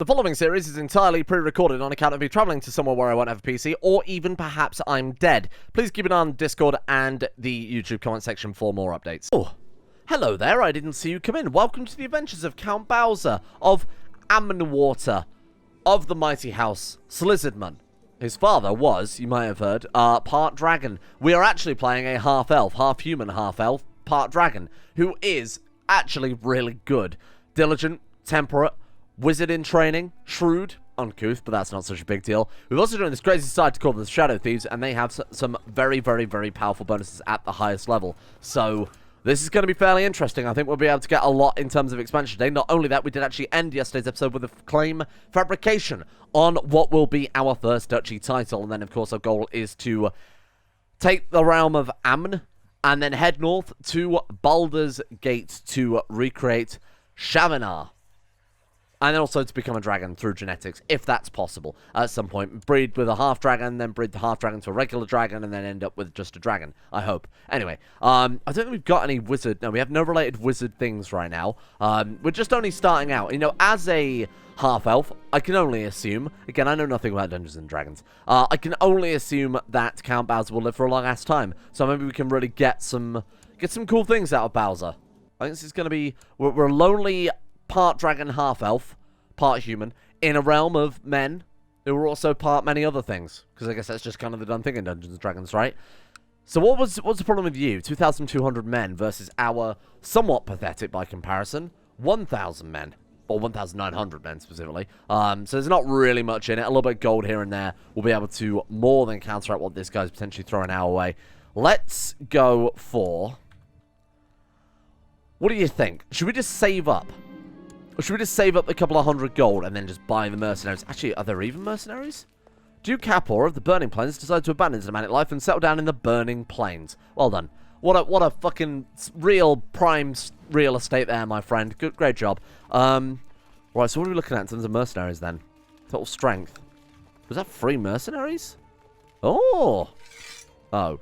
The following series is entirely pre-recorded on account of me travelling to somewhere where I won't have a PC, or even perhaps I'm dead. Please keep an eye on Discord and the YouTube comment section for more updates. Oh, hello there, I didn't see you come in. Welcome to the adventures of Count Bowser, of Ammonwater, of the mighty house Slytherin. His father was, you might have heard, part dragon. We are actually playing a half-elf, half-human half-elf, part dragon, who is actually really good. Diligent, temperate, wizard in training, shrewd, uncouth, but that's not such a big deal. We've also joined this crazy society called the Shadow Thieves, and they have some very, very, very powerful bonuses at the highest level. So this is going to be fairly interesting. I think we'll be able to get a lot in terms of expansion today. Not only that, we did actually end yesterday's episode with a claim fabrication on what will be our first duchy title. And then, of course, our goal is to take the realm of Ammon and then head north to Baldur's Gate to recreate Shavinar. And then also to become a dragon through genetics, if that's possible, at some point. Breed with a half-dragon, then breed the half-dragon to a regular dragon, and then end up with just a dragon, I hope. Anyway, I don't think we've got any wizard... No, we have no related wizard things right now. We're just only starting out. You know, as a half-elf, I can only assume... Again, I know nothing about Dungeons & Dragons. I can only assume that Count Bowser will live for a long-ass time. So maybe we can really get some cool things out of Bowser. I think this is going to be... We're a lonely... part dragon, half elf, part human, in a realm of men who are also part many other things. Because I guess that's just kind of the done thing in Dungeons & Dragons, right? So what's the problem with you? 2,200 men versus our somewhat pathetic, by comparison, 1,000 men. Or 1,900 men, specifically. So there's not really much in it. A little bit of gold here and there will be able to more than counteract what this guy's potentially throwing our way. Let's go for... What do you think? Should we just save up? Or should we just save up a couple of hundred gold and then just buy the mercenaries? Actually, are there even mercenaries? Duke Kapor of the Burning Plains decided to abandon his nomadic life and settle down in the Burning Plains. Well done. What a fucking real prime real estate there, my friend. Great job. Right, so what are we looking at in terms of mercenaries then? Total strength. Was that 3 mercenaries? Oh. Oh.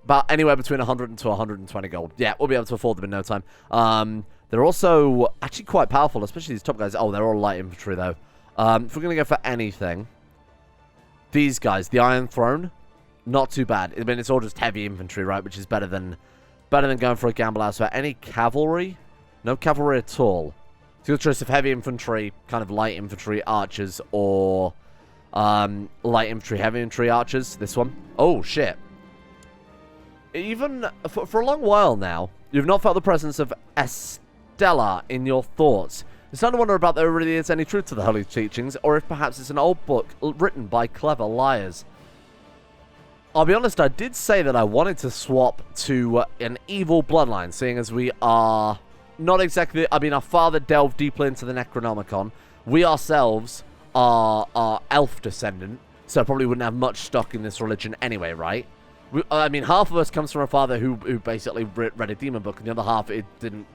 But anywhere between 100 to 120 gold. Yeah, we'll be able to afford them in no time. They're also actually quite powerful, especially these top guys. Oh, they're all light infantry, though. If we're going to go for anything, these guys, the Iron Throne, not too bad. I mean, it's all just heavy infantry, right, which is better than going for a gamble elsewhere. Any cavalry? No cavalry at all. So your choice of heavy infantry, kind of light infantry archers, or light infantry, heavy infantry archers. This one. Oh, shit. Even for a long while now, you've not felt the presence of Estella in your thoughts. It's time to wonder about there really is any truth to the holy teachings, or if perhaps it's an old book written by clever liars. I'll be honest, I did say that I wanted to swap to an evil bloodline, seeing as we are not exactly... I mean, our father delved deeply into the Necronomicon. We ourselves are elf descendant, so probably wouldn't have much stock in this religion anyway, right? I mean, half of us comes from a father who basically read a demon book, and the other half it didn't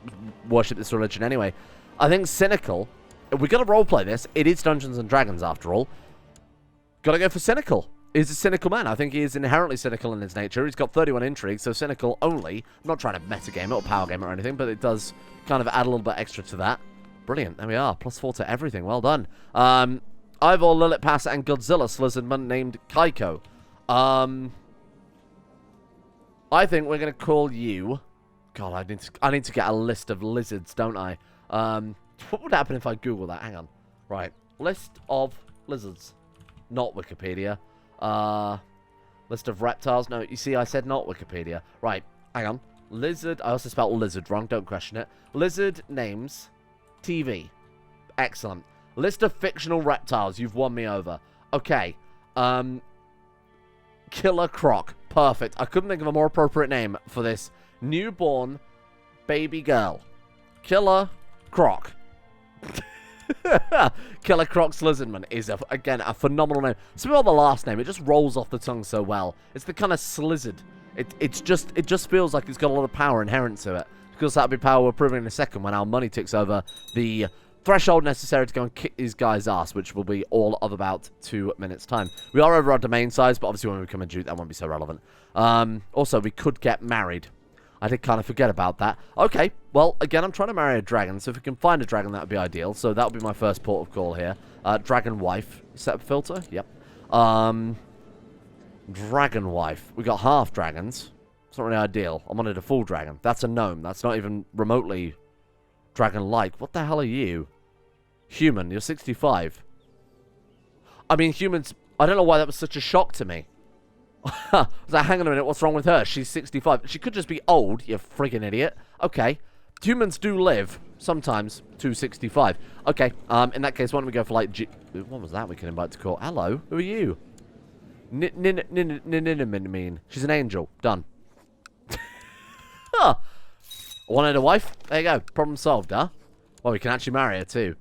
worship this religion anyway. I think cynical. If we're going to roleplay this, it is Dungeons & Dragons after all. Gotta go for cynical. He's a cynical man. I think he is inherently cynical in his nature. He's got 31 intrigue, so cynical only. I'm not trying to metagame it or power game it or anything, but it does kind of add a little bit extra to that. Brilliant. There we are. +4 to everything. Well done. Ivor, Lilith Pass, and Godzilla Slytherin named Kaiko. I think we're going to call you... God, I need to get a list of lizards, don't I? What would happen if I Google that? Hang on. Right. List of lizards. Not Wikipedia. List of reptiles. No, you see, I said not Wikipedia. Right. Hang on. Lizard. I also spelled lizard wrong. Don't question it. Lizard names. TV. Excellent. List of fictional reptiles. You've won me over. Okay. Killer Croc. Perfect. I couldn't think of a more appropriate name for this newborn baby girl. Killer Croc. Killer Croc Slytherin is, again, a phenomenal name. Smell the last name. It just rolls off the tongue so well. It's the kind of slizzard. It just feels like it's got a lot of power inherent to it. Of course, that'll be power we're proving in a second when our money ticks over the threshold necessary to go and kick these guys' ass, which will be all of about 2 minutes' time. We are over our domain size, but obviously when we become a Duke, that won't be so relevant. Also, we could get married. I did kind of forget about that. Okay, well, again, I'm trying to marry a dragon, so if we can find a dragon, that would be ideal. So that would be my first port of call here. Dragon wife. Set up filter? Yep. Dragon wife. We got half dragons. It's not really ideal. I wanted a full dragon. That's a gnome. That's not even remotely dragon-like. What the hell are you? Human. You're 65. I mean, humans... I don't know why that was such a shock to me. I was like, hang on a minute, what's wrong with her? She's 65. She could just be old, you friggin' idiot. Okay. Humans do live, sometimes, to 65. Okay, in that case, why don't we go for, like, what was that we can invite to court? Hello, who are you? She's an angel. Done. Huh. Wanted a wife? There you go. Problem solved, huh? Well, we can actually marry her, too.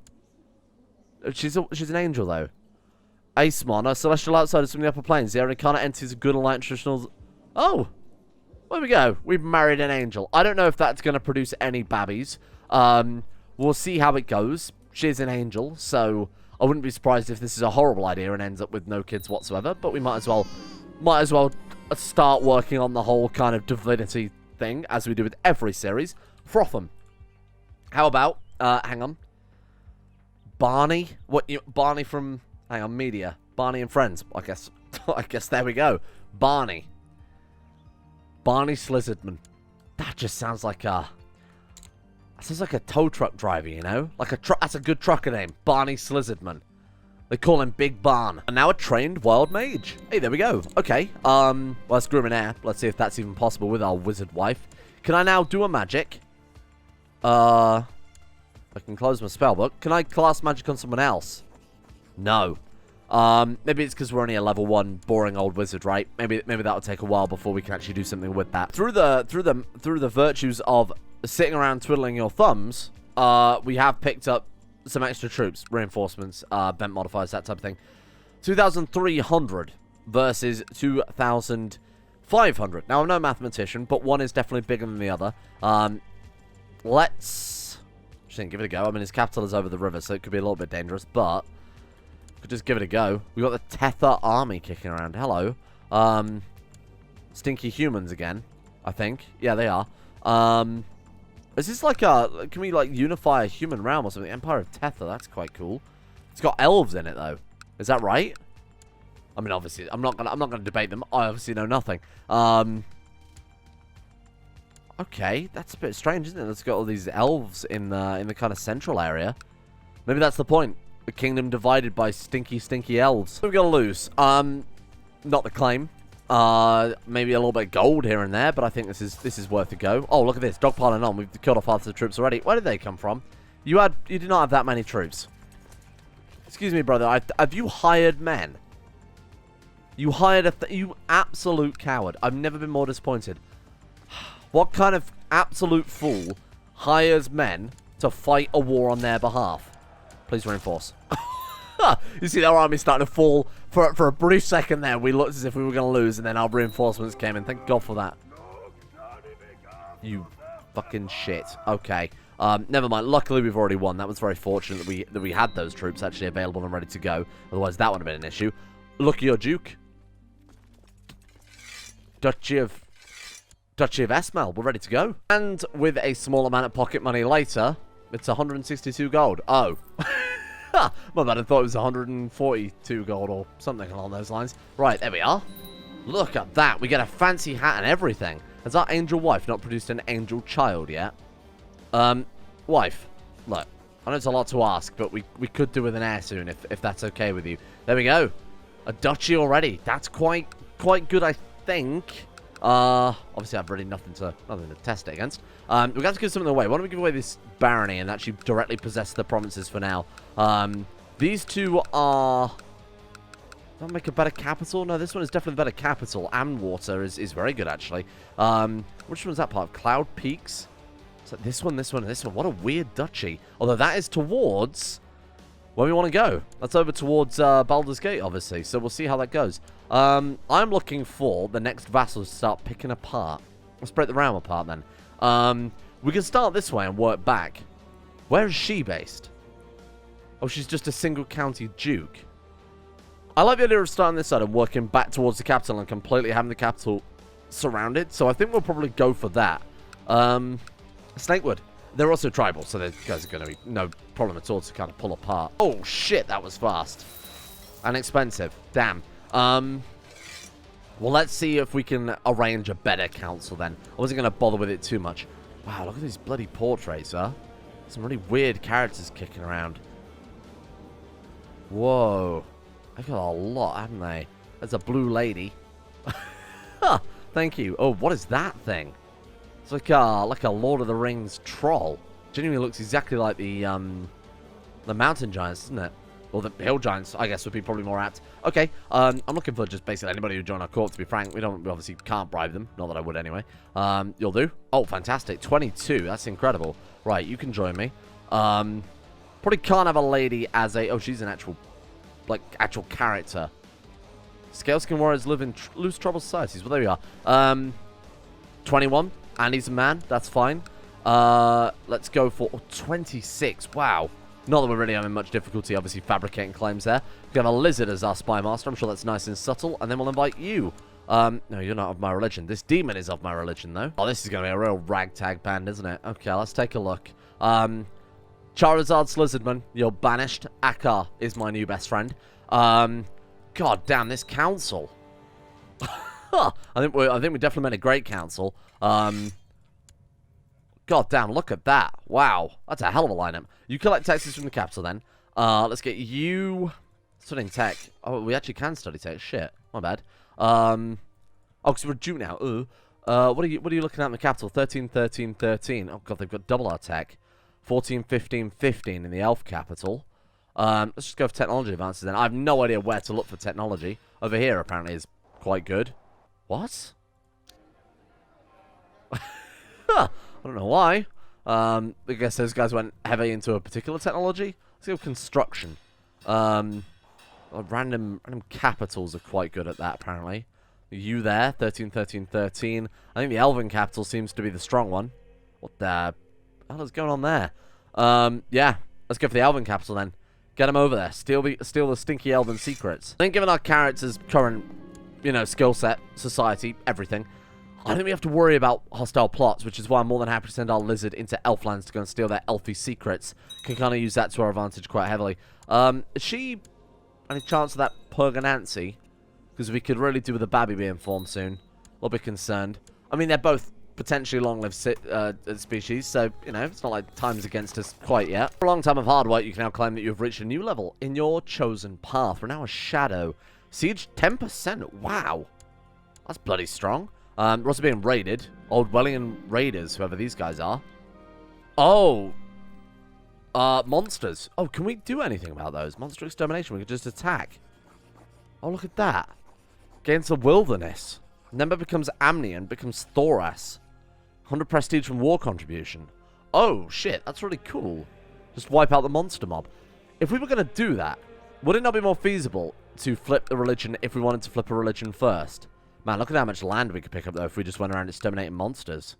She's an angel, though. Acemon, a celestial outsiders from the upper planes. The incarnate entities of good and light and traditional... Oh! There we go. We've married an angel. I don't know if that's going to produce any babbies. We'll see how it goes. She's an angel, so I wouldn't be surprised if this is a horrible idea and ends up with no kids whatsoever. But we might as well start working on the whole kind of divinity thing, as we do with every series. Froth them. How about, hang on. Barney? Barney from... Hang on, media. Barney and Friends. I guess there we go. Barney. Barney Slizzardman. That just sounds like a... That sounds like a tow truck driver, you know? Like a truck. That's a good trucker name. Barney Slizzardman. They call him Big Barn. And now a trained wild mage. Hey, there we go. Okay. Well, let's groom an heir. Let's see if that's even possible with our wizard wife. Can I now do a magic? I can close my spellbook. Can I cast magic on someone else? No. Maybe it's because we're only a level 1 boring old wizard, right? Maybe that'll take a while before we can actually do something with that. Through the virtues of sitting around twiddling your thumbs, we have picked up some extra troops, reinforcements, bent modifiers, that type of thing. 2,300 versus 2,500. Now, I'm no mathematician, but one is definitely bigger than the other. Let's just give it a go. I mean, his capital is over the river, so it could be a little bit dangerous, but could just give it a go. We got the Tether army kicking around. Hello. Stinky humans again, I think. Yeah, they are. Is this like a... Can we, like, unify a human realm or something? Empire of Tether, that's quite cool. It's got elves in it, though. Is that right? I mean, obviously, I'm not gonna debate them. I obviously know nothing. Okay, that's a bit strange, isn't it? It's got all these elves in the kind of central area. Maybe that's the point. A kingdom divided by stinky elves. What are we gonna lose? Not the claim. Maybe a little bit of gold here and there, but I think this is worth a go. Oh, look at this, dogpiling on. We've killed off half the troops already. Where did they come from? You did not have that many troops. Excuse me, brother. Have you hired men? You hired you absolute coward. I've never been more disappointed. What kind of absolute fool hires men to fight a war on their behalf? Please reinforce. You see our army starting to fall. For a brief second there, we looked as if we were going to lose, and then our reinforcements came in. Thank God for that. You fucking shit. Okay. Never mind. Luckily, we've already won. That was very fortunate that we had those troops actually available and ready to go. Otherwise, that would have been an issue. Look at your Duke. Duchy of Esmel. We're ready to go. And with a small amount of pocket money later, it's 162 gold. Oh. My bad, I thought it was 142 gold or something along those lines. Right, there we are. Look at that. We get a fancy hat and everything. Has our angel wife not produced an angel child yet? Wife. Look, I know it's a lot to ask, but we could do with an heir soon if that's okay with you. There we go. A duchy already. That's quite good, I think. Obviously I've really nothing to test it against. We're going to have to give something away. Why don't we give away this barony and actually directly possess the provinces for now? These two are... Does that make a better capital? No, this one is definitely better capital. Amwater is very good, actually. Which one's that part of? Cloud Peaks? So this one. What a weird duchy. Although that is towards where we want to go. That's over towards Baldur's Gate, obviously. So we'll see how that goes. I'm looking for the next vassals to start picking apart. Let's break the realm apart, then. We can start this way and work back. Where is she based? Oh, she's just a single county duke. I like the idea of starting this side and working back towards the capital and completely having the capital surrounded. So I think we'll probably go for that. Snakewood. They're also tribal, so these guys are going to be no problem at all to kind of pull apart. Oh, shit, that was fast. And expensive. Damn. Well, let's see if we can arrange a better council then. I wasn't going to bother with it too much. Wow, look at these bloody portraits, huh? Some really weird characters kicking around. Whoa. They've got a lot, haven't they? There's a blue lady. Huh, thank you. Oh, what is that thing? It's like a Lord of the Rings troll. Genuinely looks exactly like the mountain giants, doesn't it? Or the hill giants, I guess, would be probably more apt. Okay, I'm looking for just basically anybody who join our corp, to be frank. We obviously can't bribe them. Not that I would anyway. You'll do? Oh, fantastic. 22. That's incredible. Right, you can join me. Probably can't have a lady as a... Oh, she's an actual character. Scale-skin warriors live in loose troubled societies. Well, there we are. 21. And he's a man. That's fine. Let's go for 26. Wow. Not that we're really having much difficulty, obviously, fabricating claims there. We have a lizard as our spy master. I'm sure that's nice and subtle. And then we'll invite you. No, you're not of my religion. This demon is of my religion, though. Oh, this is going to be a real ragtag band, isn't it? Okay, let's take a look. Charizard's Lizardman, you're banished. Akar is my new best friend. God damn, this council. I think we definitely made a great council. God damn, look at that. Wow, that's a hell of a lineup. You collect taxes from the capital then. Let's get you studying tech. Oh, we actually can study tech. Shit, my bad. Oh, because we're due now. What are you looking at in the capital? 13, 13, 13. Oh god, they've got double our tech. 14, 15, 15 in the elf capital. Let's just go for technology advances then. I have no idea where to look for technology. Over here, apparently, is quite good. What? I don't know why. I guess those guys went heavy into a particular technology. Let's go construction. Random capitals are quite good at that, apparently. You there, 13, 13, 13. I think the elven capital seems to be the strong one. What the hell is going on there? Yeah, let's go for the elven capital then. Get them over there. Steal the stinky elven secrets. I think given our characters' current, skill set, society, everything, I think we have to worry about hostile plots, which is why I'm more than happy to send our lizard into Elflands to go and steal their elfy secrets. Can kind of use that to our advantage quite heavily. Is she any chance of that Perganancy? Because we could really do with a babby being formed soon. A little bit concerned. I mean, they're both potentially long-lived species, so, it's not like time's against us quite yet. For a long time of hard work, you can now claim that you have reached a new level in your chosen path. We're now a shadow. Siege 10%. Wow. That's bloody strong. We're also being raided. Old Wellian Raiders, whoever these guys are. Oh. Monsters. Oh, can we do anything about those? Monster extermination. We could just attack. Oh, look at that. Gains the wilderness. Member becomes Amnion, becomes Thoras. 100 prestige from war contribution. Oh, shit. That's really cool. Just wipe out the monster mob. If we were going to do that, would it not be more feasible to flip the religion if we wanted to flip a religion first? Man, look at how much land we could pick up, though, if we just went around exterminating monsters.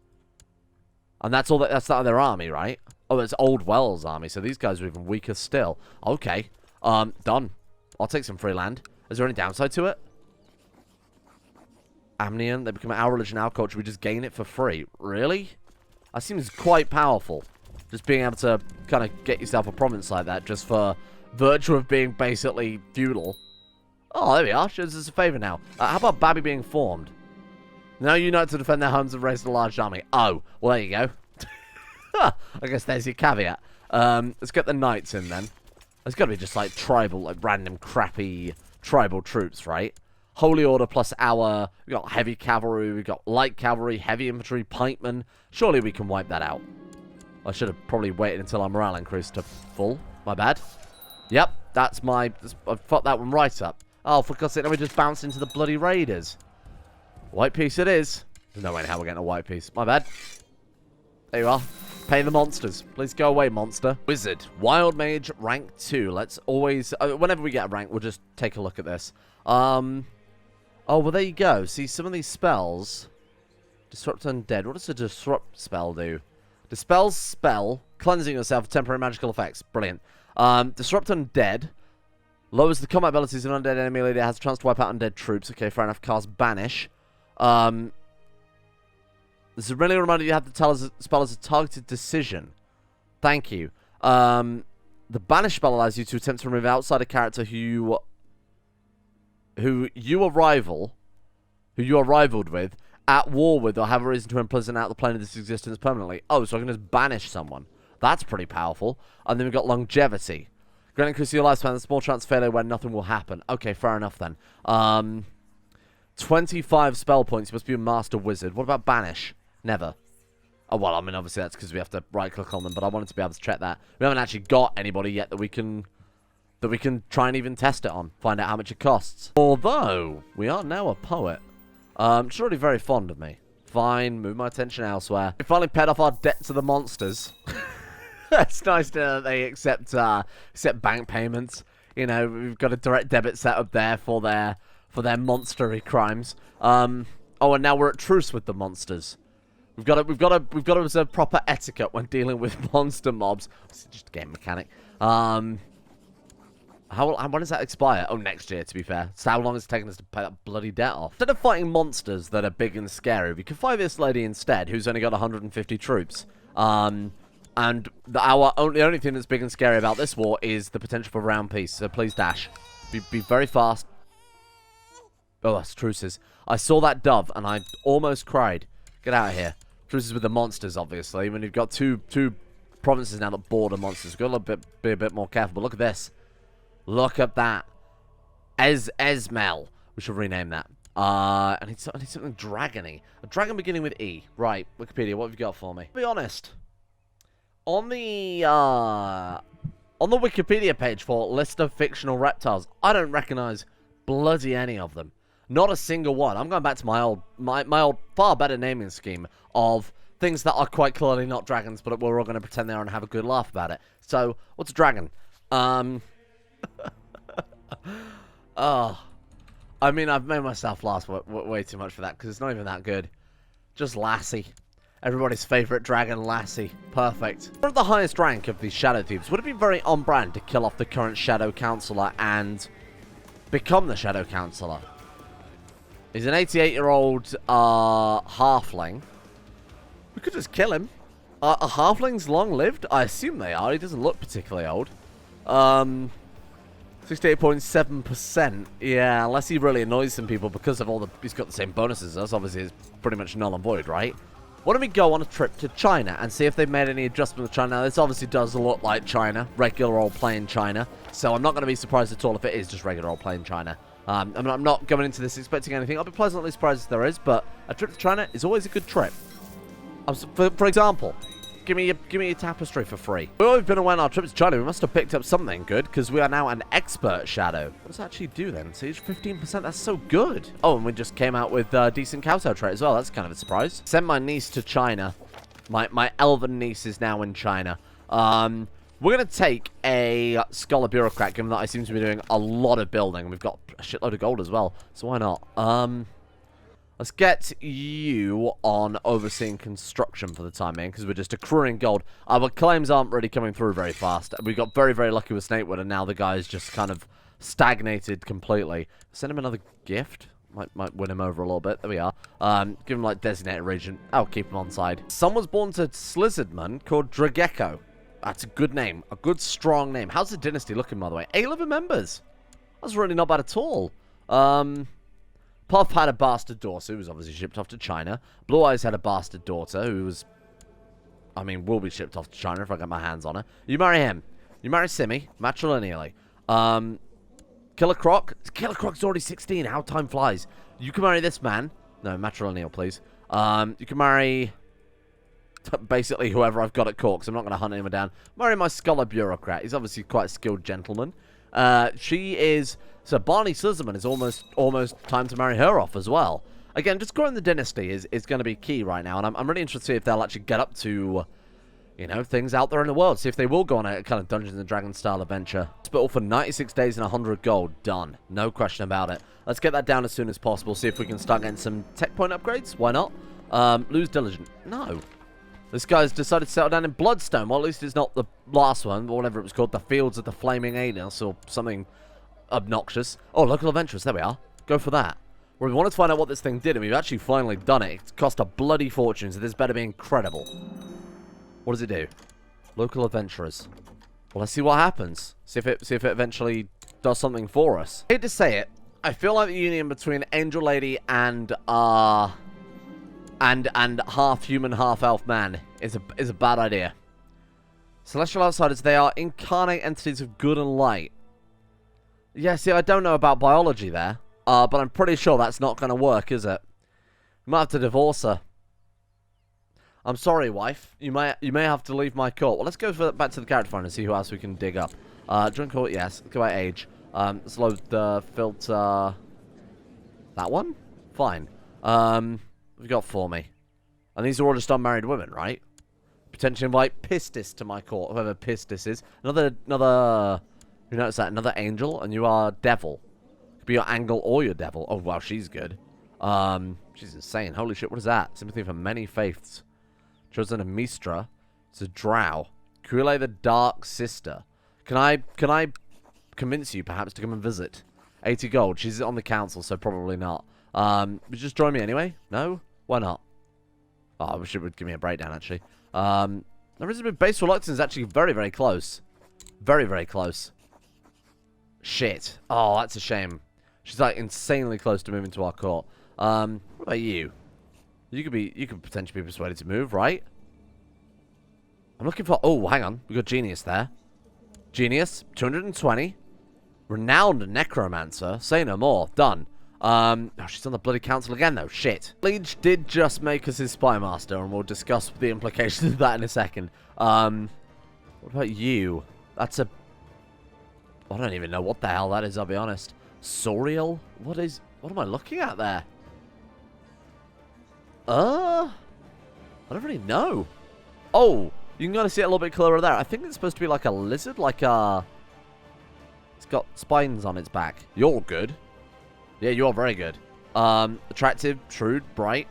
And that's all that's not their army, right? Oh, it's Old Wells' army, so these guys are even weaker still. Okay. Done. I'll take some free land. Is there any downside to it? Amnion, they become our religion, our culture. We just gain it for free. Really? That seems quite powerful. Just being able to kind of get yourself a province like that just for virtue of being basically feudal. Oh, there we are. Shows us a favour now. How about Babby being formed? Now unite to defend their homes and raise a large army. Oh, well, there you go. I guess there's your caveat. Let's get the knights in then. There's got to be just like tribal, like random crappy tribal troops, right? Holy Order plus our... We've got heavy cavalry, we've got light cavalry, heavy infantry, pikemen. Surely we can wipe that out. I should have probably waited until our morale increased to full. My bad. Yep, that's my... I fucked that one right up. Oh, for God's sake, now we just bounced into the bloody raiders. White piece it is. There's no way in hell we're getting a white piece. My bad. There you are. Pay the monsters. Please go away, monster. Wizard. Wild Mage, rank 2. Let's always... whenever we get a rank, we'll just take a look at this. Oh, well, there you go. See, some of these spells... Disrupt Undead. What does a Disrupt spell do? Dispels spell. Cleansing yourself of temporary magical effects. Brilliant. Disrupt Undead. Lowers the combat abilities of an undead enemy leader. Has a chance to wipe out undead troops. Okay, fair enough. Cast Banish. This is really a reminder you have to tell us spell as a targeted decision. Thank you. The banish spell allows you to attempt to remove outside a character who you are rivaled with, at war with, or have a reason to imprison out the plane of this existence permanently. Oh, so I can just banish someone. That's pretty powerful. And then we've got longevity. Grant increase your lifespan, a small chance of failure where nothing will happen. Okay, fair enough then. 25 spell points. You must be a master wizard. What about banish? Never. Oh, well, I mean, obviously that's because we have to right-click on them, but I wanted to be able to check that. We haven't actually got anybody yet that we can try and even test it on. Find out how much it costs. Although, we are now a poet. She's already very fond of me. Fine, move my attention elsewhere. We finally paid off our debt to the monsters. It's nice to know that they accept bank payments. You know, we've got a direct debit set up there for their monstery crimes. Oh, and now we're at truce with the monsters. We've got to observe proper etiquette when dealing with monster mobs. It's just a game mechanic. When does that expire? Oh, next year, to be fair. So how long it's taken us to pay that bloody debt off? Instead of fighting monsters that are big and scary, we can fight this lady instead, who's only got 150 troops. And the only thing that's big and scary about this war is the potential for round peace. So please dash. Be very fast. Oh, that's truces. I saw that dove and I almost cried. Get out of here. Truces with the monsters, obviously. When you've got two provinces now that border monsters, we've got to be a bit more careful. But look at this. Look at that. Esmel. We should rename that. I need something dragony. A dragon beginning with E. Right. Wikipedia, what have you got for me? To be honest. On the Wikipedia page for list of fictional reptiles, I don't recognize bloody any of them. Not a single one. I'm going back to my old far better naming scheme of things that are quite clearly not dragons, but we're all going to pretend they are and have a good laugh about it. So, what's a dragon? Oh, I mean, I've made myself laugh way too much for that because it's not even that good. Just Lassie. Everybody's favourite dragon, Lassie. Perfect. For the highest rank of these Shadow Thieves, would it be very on brand to kill off the current Shadow Counselor and become the Shadow Counselor? He's an 88-year-old halfling. We could just kill him. Are halflings long-lived? I assume they are. He doesn't look particularly old. 68.7%. Yeah, unless he really annoys some people because of all the... He's got the same bonuses as us. Obviously, it's pretty much null and void, right? Why don't we go on a trip to China and see if they've made any adjustments to China? Now, this obviously does look like China. Regular old plain China. So I'm not going to be surprised at all if it is just regular old plain China. I'm not going into this expecting anything. I'll be pleasantly surprised if there is, but a trip to China is always a good trip. For example, give me a tapestry for free. Well, we've been away on our trip to China. We must have picked up something good because we are now an expert shadow. What does that actually do then? Siege 15%. That's so good. Oh, and we just came out with a decent kowtow trait as well. That's kind of a surprise. Sent my niece to China. My elven niece is now in China. We're going to take a scholar bureaucrat, given that I seem to be doing a lot of building. We've got a shitload of gold as well, so why not? Let's get you on overseeing construction for the time being, because we're just accruing gold. Our claims aren't really coming through very fast. We got very, very lucky with Snakewood, and now the guy's just kind of stagnated completely. Send him another gift. Might win him over a little bit. There we are. Give him, like, designated region. I'll keep him on side. Someone's born to Slizzardman called Dragecko. That's a good name. A good, strong name. How's the dynasty looking, by the way? 8 living members. That's really not bad at all. Puff had a bastard daughter who was obviously shipped off to China. Blue Eyes had a bastard daughter who was... I mean, will be shipped off to China if I get my hands on her. You marry him. You marry Simi, matrilineally. Killer Croc. Killer Croc's already 16. How time flies. You can marry this man. No, matrilineal, please. You can marry... basically whoever I've got at court, because I'm not going to hunt anyone down. Marry my scholar bureaucrat. He's obviously quite a skilled gentleman. She is... So Barney Slizzerman is almost time to marry her off as well. Again, just growing the dynasty is going to be key right now, and I'm really interested to see if they'll actually get up to, you know, things out there in the world. See if they will go on a kind of Dungeons and Dragons style adventure. Hospital for 96 days and 100 gold. Done. No question about it. Let's get that down as soon as possible. See if we can start getting some tech point upgrades. Why not? Lose Diligent. No. This guy's decided to settle down in Bloodstone. Well, at least it's not the last one, or whatever it was called. The Fields of the Flaming Anus, or something obnoxious. Oh, local adventurers. There we are. Go for that. We wanted to find out what this thing did, and we've actually finally done it. It cost a bloody fortune, so this better be incredible. What does it do? Local adventurers. Well, let's see what happens. See if it eventually does something for us. I hate to say it, I feel like the union between Angel Lady and half human, half elf man is a bad idea. Celestial outsiders, they are incarnate entities of good and light. Yeah, see, I don't know about biology there, but I'm pretty sure that's not going to work, is it? You might have to divorce her. I'm sorry, wife. You may have to leave my court. Well, let's go back to the character finder and see who else we can dig up. Join court, yes. Go by age. Let's load the filter. That one? Fine. We've got for me. And these are all just unmarried women, right? Potentially invite Pistis to my court, whoever Pistis is. Another, you notice that? Another angel, and you are devil. Could be your angel or your devil. Oh, wow, she's good. She's insane. Holy shit, what is that? Sympathy for many faiths. Chosen a Mistra. It's a drow. Kuile the Dark Sister. Can I convince you, perhaps, to come and visit? 80 gold. She's on the council, so probably not. Just join me anyway? No? Why not? Oh, I wish it would give me a breakdown, actually. There is a bit base reluctance, actually very, very close. Very, very close. Shit. Oh, that's a shame. She's, like, insanely close to moving to our court. What about you? You could potentially be persuaded to move, right? I'm looking for... Oh, hang on. We got Genius there. Genius, 220. Renowned Necromancer. Say no more. Done. Oh, she's on the bloody council again, though. Shit. Liege did just make us his spy master, and we'll discuss the implications of that in a second. What about you? That's a... I don't even know what the hell that is, I'll be honest. Sorial? What am I looking at there? I don't really know. Oh, you can kind of see it a little bit clearer there. I think it's supposed to be like a lizard, like a... It's got spines on its back. You're good. Yeah, you are very good. Attractive, shrewd, bright.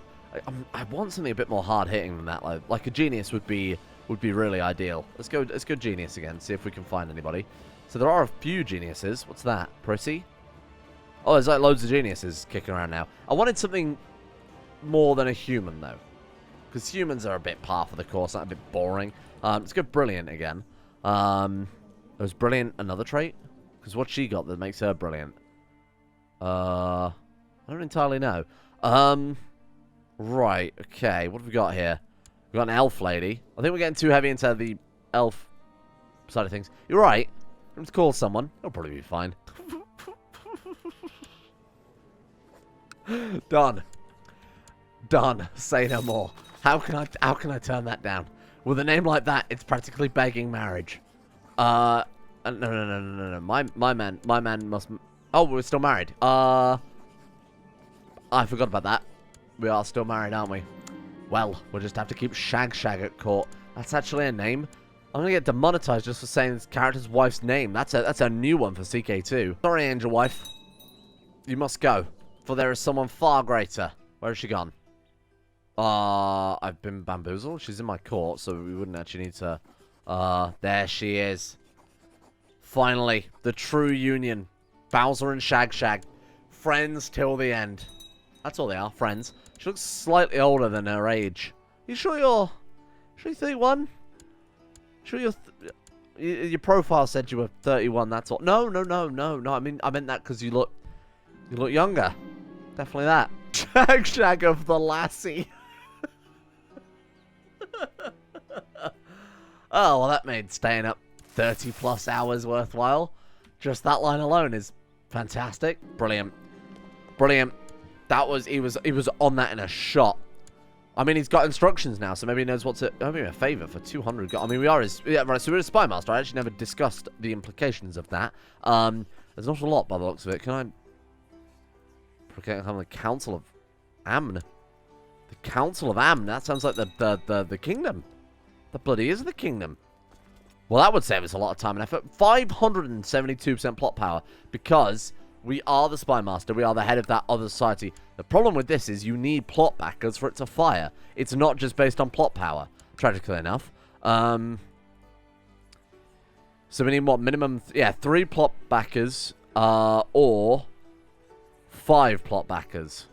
I want something a bit more hard-hitting than that. Like a genius would be really ideal. Let's go genius again, see if we can find anybody. So there are a few geniuses. What's that? Pretty? Oh, there's like loads of geniuses kicking around now. I wanted something more than a human, though. Because humans are a bit par for the course, not a bit boring. Let's go brilliant again. Was brilliant another trait? Because what's she got that makes her brilliant? I don't entirely know. Right, okay. What have we got here? We've got an elf lady. I think we're getting too heavy into the elf side of things. You're right. Let's call someone. It'll probably be fine. Done. Done. Say no more. How can I turn that down? With a name like that, it's practically begging marriage. No. My man must... Oh, we're still married. I forgot about that. We are still married, aren't we? Well, we'll just have to keep Shag at court. That's actually a name. I'm gonna get demonetized just for saying this character's wife's name. That's a new one for CK2. Sorry, Angel Wife. You must go, for there is someone far greater. Where has she gone? I've been bamboozled. She's in my court, so we wouldn't actually need to... there she is. Finally, the true union. Bowser and Shag. Friends till the end. That's all they are, friends. She looks slightly older than her age. You sure you're 31? Sure your profile said you were 31, that's all. No. I meant that because you look younger. Definitely that. Shag of the lassie. Oh, well, that made staying up 30 plus hours worthwhile. Just that line alone is fantastic. Brilliant. That was he was on that in a shot. I mean, he's got instructions now, so maybe he knows what to... I mean, a favor for 200. I mean, we are his... Yeah, right, so we're a spy master. I actually never discussed the implications of that. There's not a lot by the looks of it. Can I... the Council of Amn. The Council of Amn. That sounds like the kingdom. That bloody is the kingdom. Well, that would save us a lot of time and effort. 572% plot power. Because we are the spy master. We are the head of that other society. The problem with this is you need plot backers for it to fire. It's not just based on plot power. Tragically enough. So we need what? Minimum... 3 plot backers. Or 5 plot backers.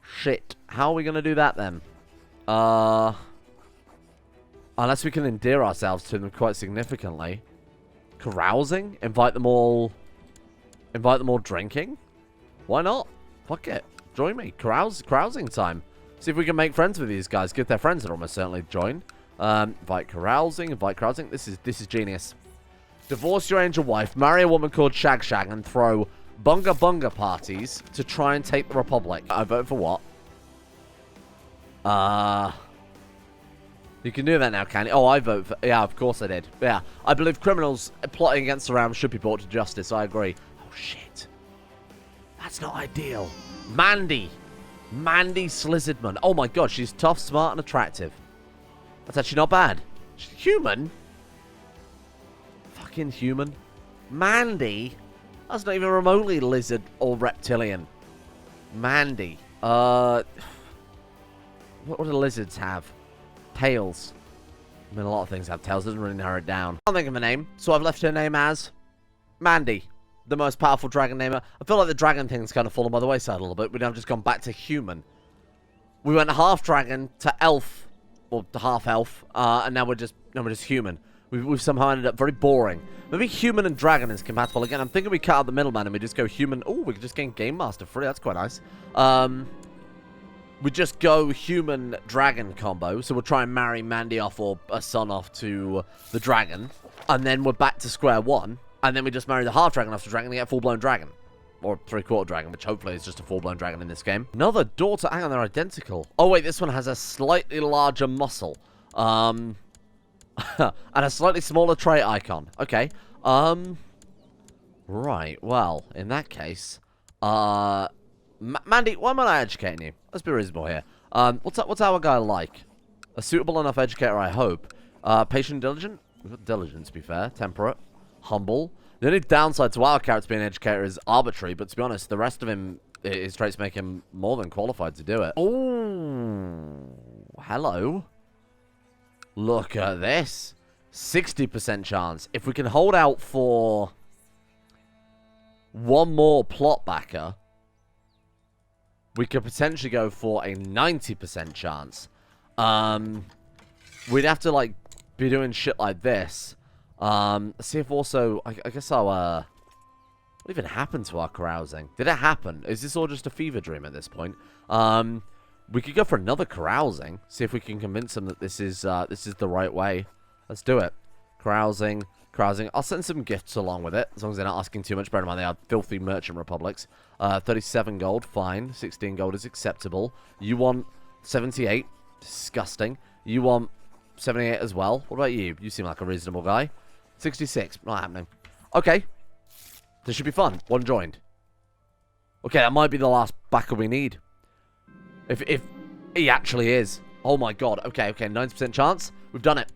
Shit. How are we going to do that then? Unless we can endear ourselves to them quite significantly. Carousing? Invite them all drinking? Why not? Fuck it. Join me. Carousing time. See if we can make friends with these guys. Give their friends that almost certainly join. Invite carousing. This is genius. Divorce your angel wife, marry a woman called Shag Shag, and throw bunga bunga parties to try and take the Republic. I vote for what? You can do that now, can you? Oh, I vote for... Yeah, of course I did. Yeah, I believe criminals plotting against the realm should be brought to justice. I agree. Oh, shit. That's not ideal. Mandy Slizzardman. Oh, my God. She's tough, smart, and attractive. That's actually not bad. She's human? Fucking human. Mandy? That's not even remotely lizard or reptilian. Mandy. What do lizards have? Tails. I mean, a lot of things have tails. Doesn't really narrow it down. I can't think of a name, so I've left her name as Mandy, the most powerful dragon namer. I feel like the dragon thing's kind of fallen by the wayside a little bit. We've now just gone back to human. We went half dragon to elf, or half elf, and now we're just human. We've somehow ended up very boring. Maybe human and dragon is compatible again. I'm thinking we cut out the middleman and we just go human. Oh, we could just gain Game Master free. That's quite nice. We just go human-dragon combo. So we'll try and marry Mandy off or a son off to the dragon. And then we're back to square one. And then we just marry the half-dragon off the dragon and get a full-blown dragon. Or three-quarter dragon, which hopefully is just a full-blown dragon in this game. Another daughter. Hang on, they're identical. Oh, wait, this one has a slightly larger muscle. And a slightly smaller trait icon. Okay. Right, well, in that case, Mandy, why am I educating you? Let's be reasonable here. What's our guy like? A suitable enough educator, I hope. Patient and diligent? We've got diligent, to be fair. Temperate. Humble. The only downside to our character being an educator is arbitrary, but to be honest, the rest of him, his traits make him more than qualified to do it. Oh, hello. Look at this. 60% chance. If we can hold out for one more plot backer, we could potentially go for a 90% chance. We'd have to, like, be doing shit like this. See if also... I guess our... what even happened to our carousing? Did it happen? Is this all just a fever dream at this point? We could go for another carousing. See if we can convince them that this is the right way. Let's do it. Carousing. I'll send some gifts along with it, as long as they're not asking too much. Bear in mind, they are filthy merchant republics. 37 gold, fine. 16 gold is acceptable. You want 78? Disgusting. You want 78 as well? What about you? You seem like a reasonable guy. 66. Not happening. Okay. This should be fun. One joined. Okay, that might be the last backer we need. If he actually is. Oh my god. Okay, 90% chance. We've done it.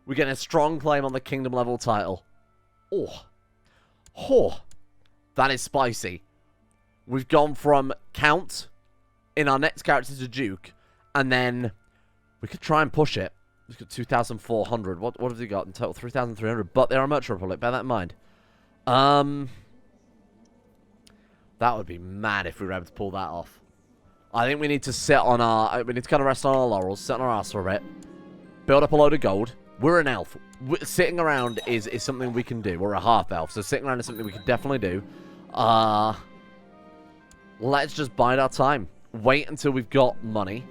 We're getting a strong claim on the kingdom level title. Oh. That is spicy. We've gone from Count in our next character to Duke. And then we could try and push it. We've got 2,400. What have we got in total? 3,300. But they're a merchant republic. Bear that in mind. That would be mad if we were able to pull that off. I think we need to sit on our... We need to kind of rest on our laurels, sit on our ass for a bit. Build up a load of gold. We're an elf. Sitting around is something we can do. We're a half-elf, so sitting around is something we can definitely do. Let's just bide our time. Wait until we've got money,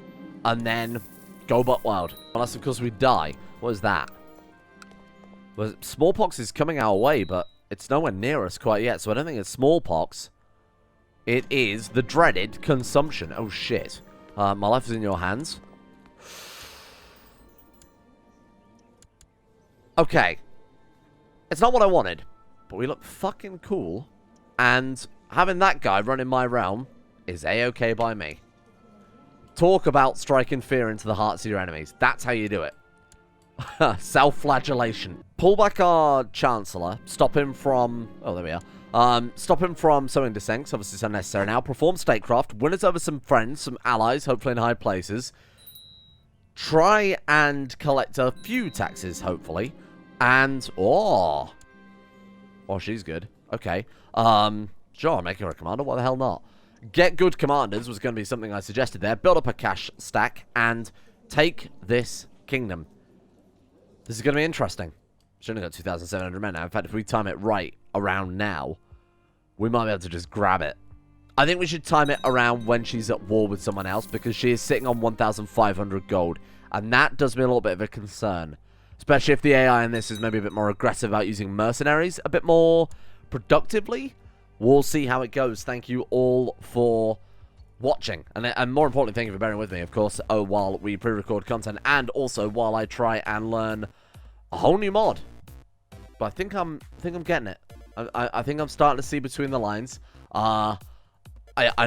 and then go butt wild. Unless, of course, we die. What is that? Well, smallpox is coming our way, but it's nowhere near us quite yet, so I don't think it's smallpox. It is the dreaded consumption. Oh, shit. My life is in your hands. Okay. It's not what I wanted, but we look fucking cool, and having that guy running my realm is A-okay by me. Talk about striking fear into the hearts of your enemies. That's how you do it. Self-flagellation. Pull back our Chancellor. Stop him from... Oh, there we are. Stop him from sowing dissent. Obviously, it's unnecessary now. Perform statecraft. Win us over some friends, some allies, hopefully in high places. Try and collect a few taxes, hopefully. And... Oh, she's good. Okay. Try Sure, I'm making her a commander. Why the hell not? Get good commanders was going to be something I suggested there. Build up a cash stack and take this kingdom. This is going to be interesting. She's only got 2,700 men now. In fact, if we time it right around now, we might be able to just grab it. I think we should time it around when she's at war with someone else, because she is sitting on 1,500 gold. And that does me a little bit of a concern. Especially if the AI in this is maybe a bit more aggressive about using mercenaries a bit more productively. We'll see how it goes. Thank you all for watching. And more importantly, thank you for bearing with me, of course, while we pre-record content. And also while I try and learn a whole new mod. But I think I'm getting it. I think I'm starting to see between the lines. I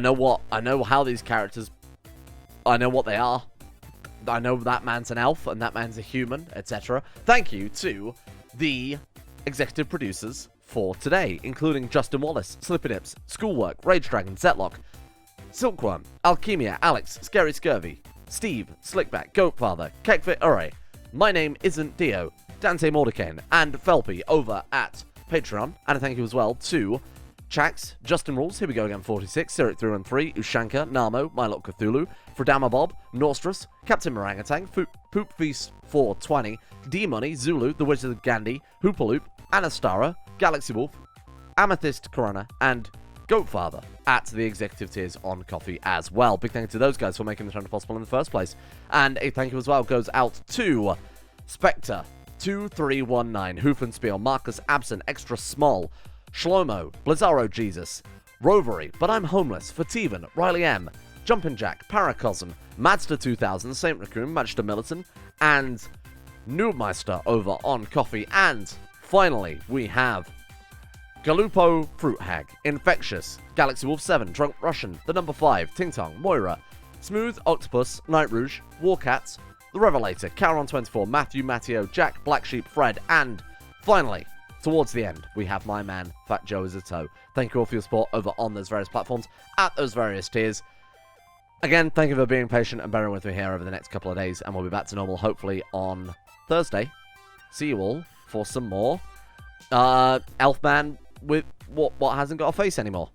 know how these characters, I know what they are. I know that man's an elf and that man's a human, etc. Thank you to the executive producers for today, including Justin Wallace, Slippy Nips, Schoolwork, Rage Dragon, Zetlock, Silkworm, Alchemia, Alex, Scary Scurvy, Steve, Slickback, Goatfather, Kekfit Ure, My Name Isn't Dio, Dante Mordecane, and Felpy over at Patreon. And a thank you as well to Chax, Justin Rules, here we go again, 46, Syric 313, Ushanka, Namo, Mylok Cthulhu, Fredama Bob, Norstrus, Captain Orangutan, Poop Feast 420, D-Money, Zulu, The Wizard of Gandhi, Hoopaloop, Anastara, Galaxy Wolf, Amethyst Corona, and Goatfather at the executive tiers on Coffee as well. Big thank you to those guys for making the channel possible in the first place. And a thank you as well goes out to Spectre 2319, Hoofenspiel, Marcus Absent, Extra Small, Shlomo, Blizzaro Jesus, Rovery, But I'm Homeless, Fativan, Riley M, Jumpin' Jack, Paracosm, Madster 2000, Saint Raccoon, Magister Militant, and Noobmeister over on Coffee. And finally, we have Galupo Fruit Hag, Infectious, Galaxy Wolf 7, Drunk Russian, The Number 5, Ting Tong, Moira, Smooth, Octopus, Night Rouge, Warcats, The Revelator, Caron24, Matthew, Matteo, Jack, Black Sheep, Fred, and finally, towards the end, we have my man, Fat Joe is a toe. Thank you all for your support over on those various platforms, at those various tiers. Again, thank you for being patient and bearing with me here over the next couple of days, and we'll be back to normal hopefully on Thursday. See you all for some more Elfman with what hasn't got a face anymore.